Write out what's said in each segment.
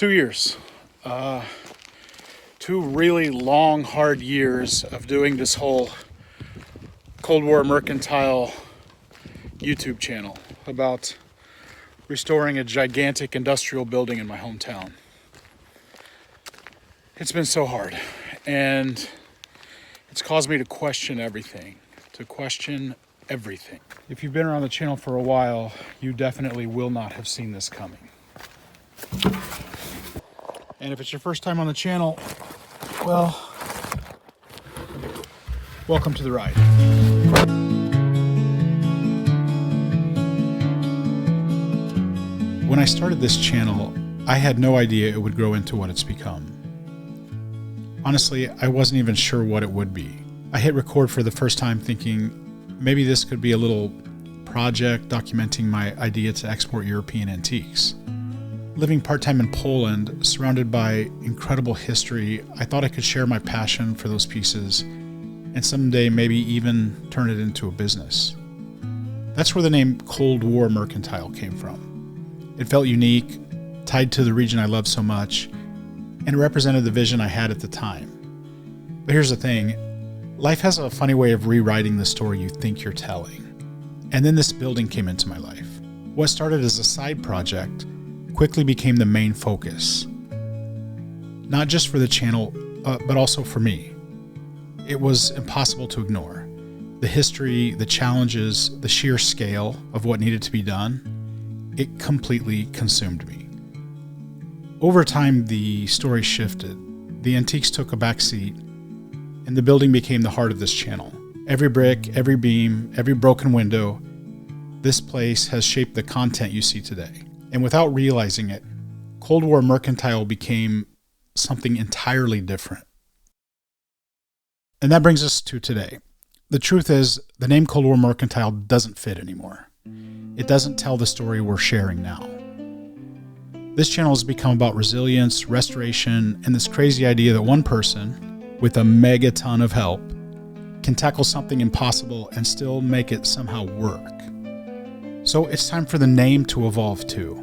2 years. 2 really long, hard years of doing this whole Cold War mercantile YouTube channel about restoring a gigantic industrial building in my hometown. It's been so hard, and it's caused me to question everything. If you've been around the channel for a while, you definitely will not have seen this coming. And if it's your first time on the channel, well, welcome to the ride. When I started this channel, I had no idea it would grow into what it's become. Honestly, I wasn't even sure what it would be. I hit record for the first time thinking maybe this could be a little project documenting my idea to export European antiques. Living part-time in Poland, surrounded by incredible history, I thought I could share my passion for those pieces and someday maybe even turn it into a business. That's where the name Cold War Mercantile came from. It felt unique, tied to the region I love so much, and it represented the vision I had at the time. But here's the thing, life has a funny way of rewriting the story you think you're telling. And then this building came into my life. What started as a side project quickly became the main focus. Not just for the channel, but also for me. It was impossible to ignore. The history, the challenges, the sheer scale of what needed to be done, it completely consumed me. Over time, the story shifted. The antiques took a backseat, and the building became the heart of this channel. Every brick, every beam, every broken window, this place has shaped the content you see today. And without realizing it, Cold War Mercantile became something entirely different. And that brings us to today. The truth is, the name Cold War Mercantile doesn't fit anymore. It doesn't tell the story we're sharing now. This channel has become about resilience, restoration, and this crazy idea that one person, with a megaton of help, can tackle something impossible and still make it somehow work. So it's time for the name to evolve too.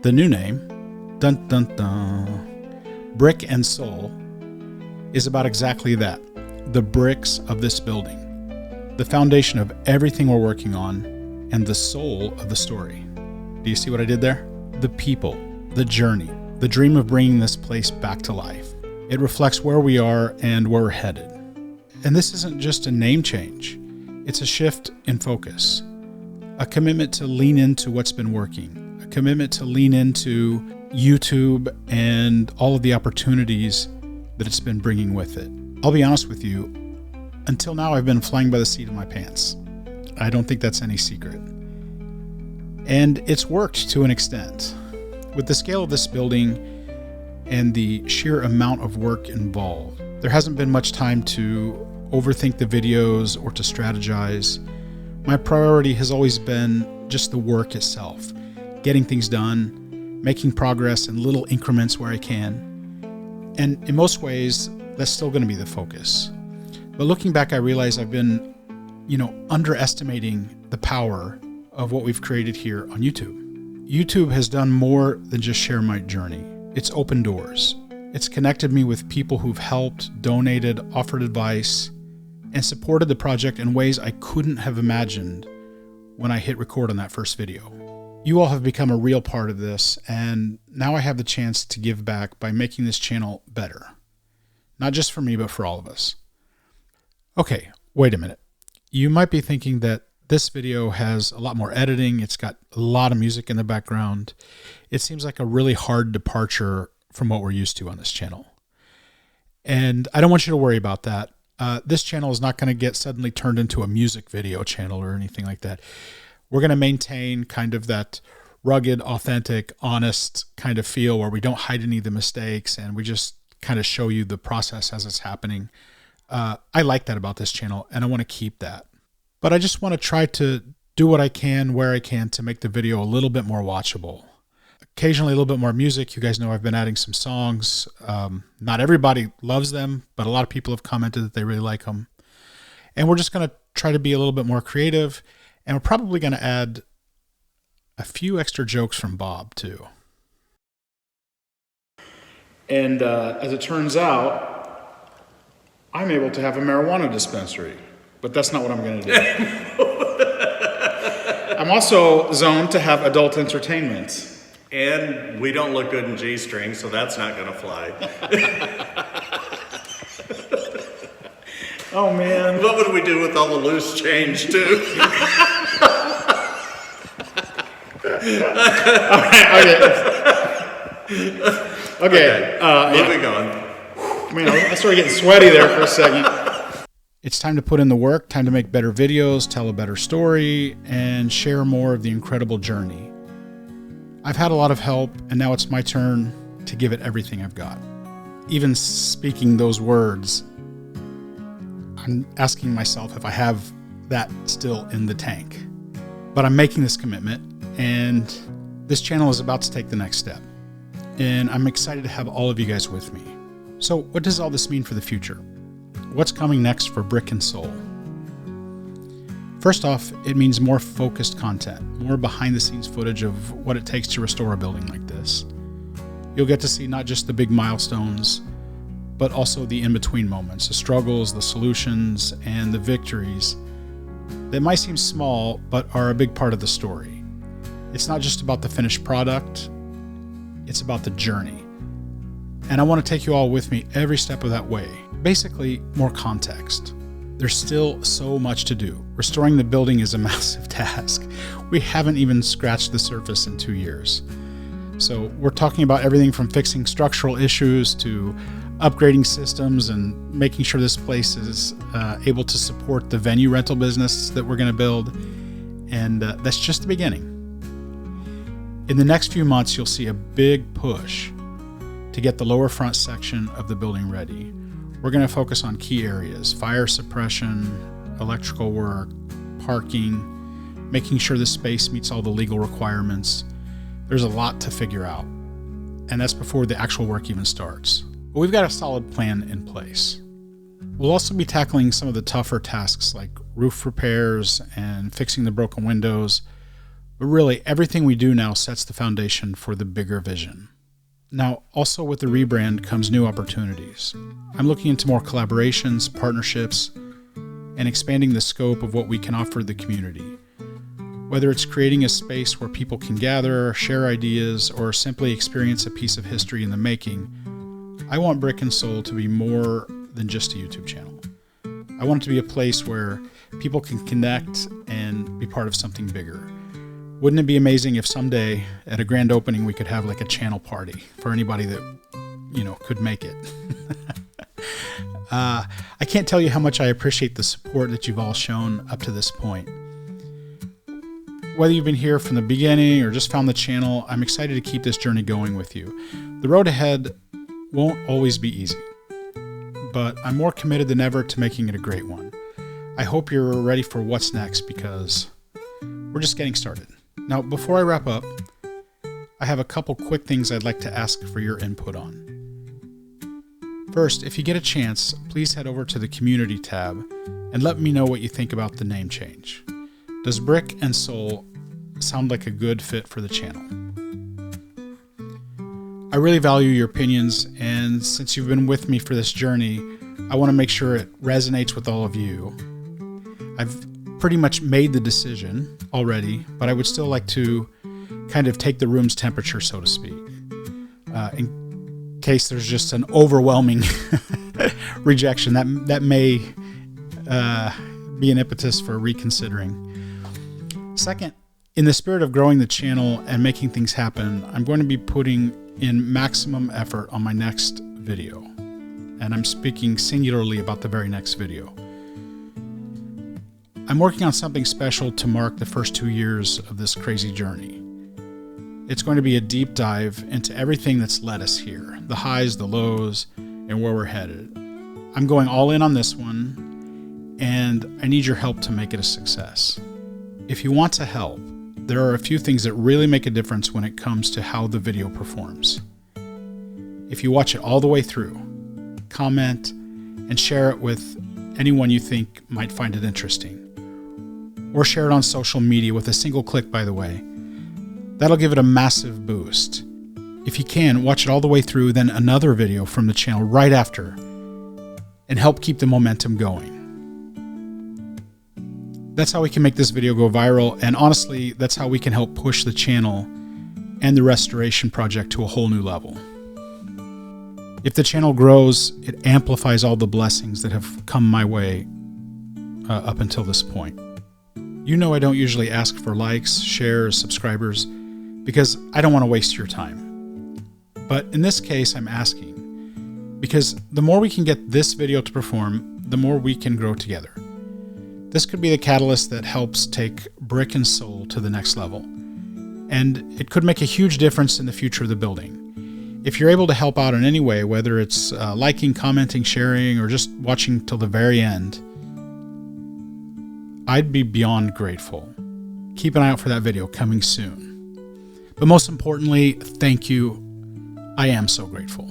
The new name, dun dun dun, Brick and Soul, is about exactly that. The bricks of this building, the foundation of everything we're working on, and the soul of the story. Do you see what I did there? The people, the journey, the dream of bringing this place back to life. It reflects where we are and where we're headed. And this isn't just a name change. It's a shift in focus. A commitment to lean into what's been working. A commitment to lean into YouTube and all of the opportunities that it's been bringing with it. I'll be honest with you, until now I've been flying by the seat of my pants. I don't think that's any secret. And it's worked to an extent. With the scale of this building and the sheer amount of work involved, there hasn't been much time to overthink the videos or to strategize. My priority has always been just the work itself, getting things done, making progress in little increments where I can. And in most ways, that's still going to be the focus. But looking back, I realize I've been, underestimating the power of what we've created here on YouTube. YouTube has done more than just share my journey. It's opened doors. It's connected me with people who've helped, donated, offered advice, and supported the project in ways I couldn't have imagined when I hit record on that first video. You all have become a real part of this, and now I have the chance to give back by making this channel better. Not just for me, but for all of us. Okay, wait a minute. You might be thinking that this video has a lot more editing. It's got a lot of music in the background. It seems like a really hard departure from what we're used to on this channel. And I don't want you to worry about that. This channel is not going to get suddenly turned into a music video channel or anything like that. We're going to maintain kind of that rugged, authentic, honest kind of feel where we don't hide any of the mistakes and we just kind of show you the process as it's happening. I like that about this channel and I want to keep that. But I just want to try to do what I can, where I can to make the video a little bit more watchable. Occasionally a little bit more music. You guys know I've been adding some songs. Not everybody loves them, but a lot of people have commented that they really like them. And we're just going to try to be a little bit more creative. And we're probably going to add a few extra jokes from Bob too. And as it turns out, I'm able to have a marijuana dispensary. But that's not what I'm going to do. I'm also zoned to have adult entertainment. And we don't look good in G-string, so that's not going to fly. Oh, man. What would we do with all the loose change, too? Okay. Moving on. Man, I started getting sweaty there for a second. It's time to put in the work, time to make better videos, tell a better story, and share more of the incredible journey. I've had a lot of help, and now it's my turn to give it everything I've got. Even speaking those words, I'm asking myself if I have that still in the tank. But I'm making this commitment, and this channel is about to take the next step. And I'm excited to have all of you guys with me. So what does all this mean for the future? What's coming next for Brick and Soul? First off, it means more focused content, more behind-the-scenes footage of what it takes to restore a building like this. You'll get to see not just the big milestones, but also the in-between moments, the struggles, the solutions, and the victories that might seem small, but are a big part of the story. It's not just about the finished product, it's about the journey. And I want to take you all with me every step of that way. Basically, more context. There's still so much to do. Restoring the building is a massive task. We haven't even scratched the surface in 2 years. So we're talking about everything from fixing structural issues to upgrading systems and making sure this place is able to support the venue rental business that we're going to build. And that's just the beginning. In the next few months, you'll see a big push to get the lower front section of the building ready. We're going to focus on key areas: fire suppression, electrical work, parking, making sure the space meets all the legal requirements. There's a lot to figure out, and that's before the actual work even starts. But we've got a solid plan in place. We'll also be tackling some of the tougher tasks like roof repairs and fixing the broken windows. But really, everything we do now sets the foundation for the bigger vision. Now, also with the rebrand comes new opportunities. I'm looking into more collaborations, partnerships, and expanding the scope of what we can offer the community. Whether it's creating a space where people can gather, share ideas, or simply experience a piece of history in the making, I want Brick and Soul to be more than just a YouTube channel. I want it to be a place where people can connect and be part of something bigger. Wouldn't it be amazing if someday at a grand opening we could have like a channel party for anybody that, could make it? I can't tell you how much I appreciate the support that you've all shown up to this point. Whether you've been here from the beginning or just found the channel, I'm excited to keep this journey going with you. The road ahead won't always be easy, but I'm more committed than ever to making it a great one. I hope you're ready for what's next because we're just getting started. Now, before I wrap up, I have a couple quick things I'd like to ask for your input on. First, if you get a chance, please head over to the community tab and let me know what you think about the name change. Does Brick and Soul sound like a good fit for the channel? I really value your opinions, and since you've been with me for this journey, I want to make sure it resonates with all of you. I've pretty much made the decision already, but I would still like to kind of take the room's temperature, so to speak, in case there's just an overwhelming rejection. That may be an impetus for reconsidering. Second, in the spirit of growing the channel and making things happen, I'm going to be putting in maximum effort on my next video. And I'm speaking singularly about the very next video. I'm working on something special to mark the first 2 years of this crazy journey. It's going to be a deep dive into everything that's led us here, the highs, the lows, and where we're headed. I'm going all in on this one, and I need your help to make it a success. If you want to help, there are a few things that really make a difference when it comes to how the video performs. If you watch it all the way through, comment, and share it with anyone you think might find it interesting. Or share it on social media with a single click, by the way. That'll give it a massive boost. If you can, watch it all the way through, then another video from the channel right after, and help keep the momentum going. That's how we can make this video go viral, and honestly, that's how we can help push the channel and the restoration project to a whole new level. If the channel grows, it amplifies all the blessings that have come my way up until this point. You know I don't usually ask for likes, shares, subscribers, because I don't want to waste your time. But in this case, I'm asking, because the more we can get this video to perform, the more we can grow together. This could be the catalyst that helps take Brick and Soul to the next level, and it could make a huge difference in the future of the building. If you're able to help out in any way, whether it's liking, commenting, sharing, or just watching till the very end, I'd be beyond grateful. Keep an eye out for that video coming soon. But most importantly, thank you. I am so grateful.